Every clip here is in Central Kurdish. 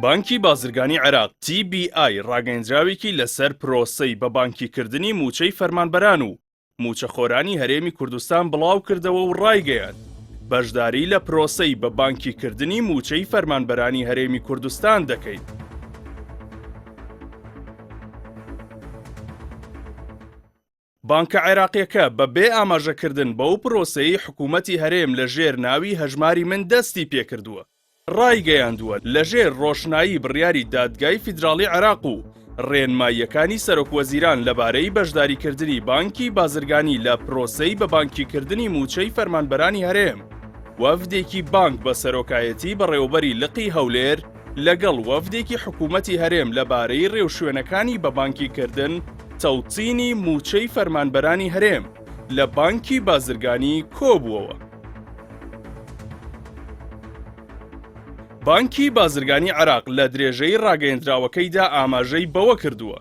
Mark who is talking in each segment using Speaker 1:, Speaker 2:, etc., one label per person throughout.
Speaker 1: بانکی بازرگانی عێراق TBI ڕاگەیەندراوێکی لەسەر پرۆسەی بە بانکیکردنی موچەی فەرمانبەران و موچەخۆرانی هەرێمی کوردستان بڵاو کردەوە و ڕایگەیاند بەشداری لە پرۆسەی بە بانکیکردنی موچەی فەرمانبەرانی هەرێمی کوردستان دەکەیت. بانکە عێراقیەکە بەبێ ئاماژەکردن بەو پرۆسەی حکوومەتی هەرێم لە ژێر ناوی هەژماری من دەستی پێکردووە. ڕایگەیاندووە لەژێر ڕۆشنایی بڕیاری دادگای فیدراڵی عێراق و ڕێنماییەکانی سەرۆکوەزیران لەبارەی بەشداریکردنی بانکی بازرگانی لە پرۆسەی بە بانکیکردنی موچەی فەرمانبەرانی هەرێم. وەفدێکی بانک بە سەرۆکایەتی بەڕێوەبەری لقی هەولێر لەگەڵ وەفدێکی حکوومەتی هەرێم لەبارەی ڕێوشوێنەکانی بە بانکیکردن تەوتینی موچەی فەرمانبەرانی هەرێم لە بانکی بازرگانی کۆبووەوە. بانکی بازرگانی عێراق لە درێژەی ڕاگەیەندراوەکەیدا ئاماژەی بەوە کردووە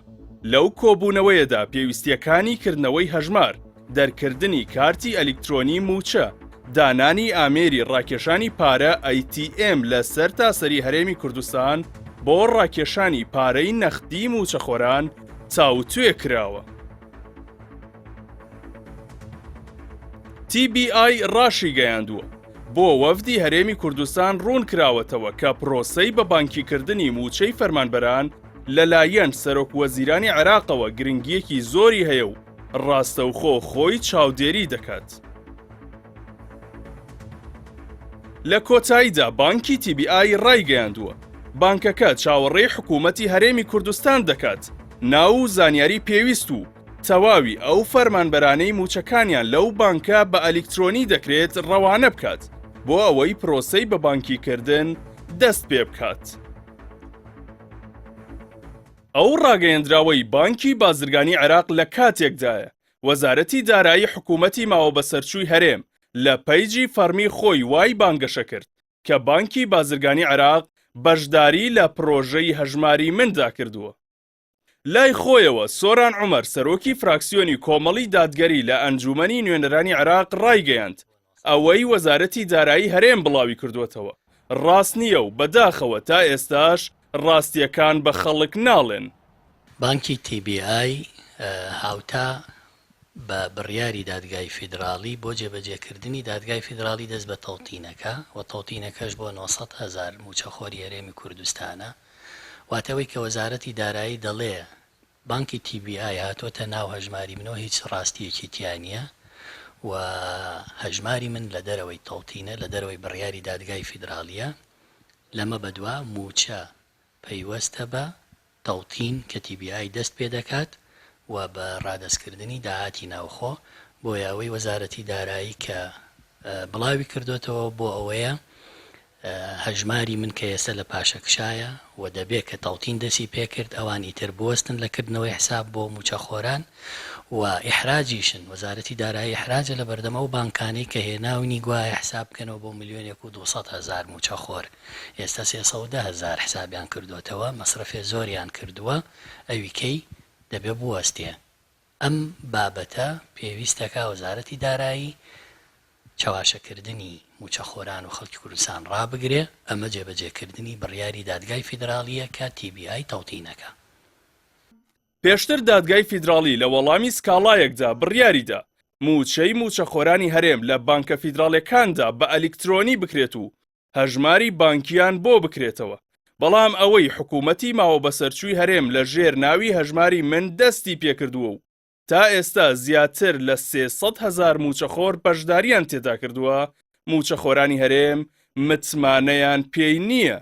Speaker 1: لەو کۆبوونەوەیەدا پێویستیەکانی کردنەوەی هەژمار، دەرکردنی کارتی ئەلیکترۆنی موچە، دانانی ئامێری ڕاکێشانی پارە ATM لە سەر تاسەری هەرێمی کوردستان بۆ ڕاکێشانی پارەی نەختی موچەخۆران چاوتوێ کراوە. TBI ڕاشی گەیاندووە بۆ وەفدی هەرێمی کوردستان ڕوون کراوەتەوە کە پرۆسەی بە بانکیکردنی موچەی فەرمانبەران لەلایەن سەرۆکوەزیرانی عێراقەوە گرنگیەکی زۆری هەیە و ڕاستەوخۆ خۆی چاودێری دەکات. لە کۆتاییدا بانکی TBI ڕایگەیاندووە بانکەکە چاوەڕێی حکوومەتی هەرێمی کوردستان دەکات ناو و زانیاری پێویست و تەواوی ئەو فەرمانبەرانەی موچەکانیان لەو بانکە بە ئەلیکترۆنی دەکرێت ڕەوانە بکات بۆ ئەوەی پرۆسەی بە بانکیکردن دەست پێ بکات. ئەو ڕاگەیەندراوەی بانکی بازرگانی عێراق لە کاتێکدایە وەزارەتی دارایی حکوومەتی ماوە بەسەرچووی هەرێم لە پەیجی فەرمی خۆی وای بانگەشە کرد کە بانکی بازرگانی عێراق بەشداری لە پرۆژەی هەژماری مندا کردووە. لای خۆیەوە سۆران عومەر سەرۆکی فراکسیۆنی کۆمەڵی دادگەری لە ئەنجومەنی نوێنەرانی عێراق ڕایگەیاند ئەوەی وەزارەتی دارایی هەرێم بڵاوی کردوێتەوە ڕاست نییە و بەداخەوە تا ئێستاش ڕاستیەکان بە خەڵک ناڵێن.
Speaker 2: بانکی TBI هاوتا بە بڕیاری دادگای فیدراڵی بۆ جێبەجێکردنی دادگای فیدراڵی دەست بە تەوتینەکە و تەوتینەکەش بۆ 900,000 موچەخۆری هەرێمی کوردستانە، واتەوەی کە وەزارەتی دارایی دەڵێ بانکی TBI هاتۆتە ناو هەژماری منەوە هیچ ڕاستیەکی تیانە و هەژماری من لە دەرەوەی تەوتینە لە دەرەوەی بڕیاری دادگای فیدراڵیە. لەمە بەدوا موچە پەیوەستە بە تەوتین کە TBI دەست پێ دەکات و بە ڕادەستکردنی داهاتی ناوخۆ بۆ یاوەی وەزارەتی دارایی کە بڵاوی کردوێتەوە بۆ ئەوەیە هەژماری من کە ئێستا لە پاشەکشایە و دەبێت کە تەوتین دەسی پێکرد ئەوان ئیتر بوەستن لەکردنەوەی حساب بۆ موچەخۆران و ئیحراجیشن وەزارەتی دارایی ئیحراجە لە بەردەمە و بانکانەی کە هێناونی گوایە حساب بکەنەوە بۆ 1,200,000 موچەخۆر ئێستا 310,000 حسابیان کردوێتەوە مەصرفێ زۆریان کردووە ئەویکەی دەبێ بوەستێ. ئەم بابەتە پێویستەکە وەزارەتی دارایی چاواشەکردنی موچەخۆران و خەڵکی کوردستان ڕابگرێ. ئەمە جێبەجێکردنی بڕیاری دادگای فیدراڵیە کە TBI تەوتینەکە.
Speaker 1: پێشتر دادگای فیدراڵی لە وەڵامی سکاڵایەکدا بڕیاریدا موچەی موچەخۆرانی هەرێم لە بانکە فیدراڵیەکاندا بە ئەلیکترۆنی بکرێت و هەژماری بانکیان بۆ بکرێتەوە، بەڵام ئەوەی حکوومەتی ماوە بەسەرچووی هەرێم لە ژێر ناوی هەژماری من دەستی پێکردووە و تا ئێستا زیاتر لە 300,000 موچەخۆر بەشداریان تێدا کردووە، موچەخۆرانی هەرێم متمانەیان پێی نییە.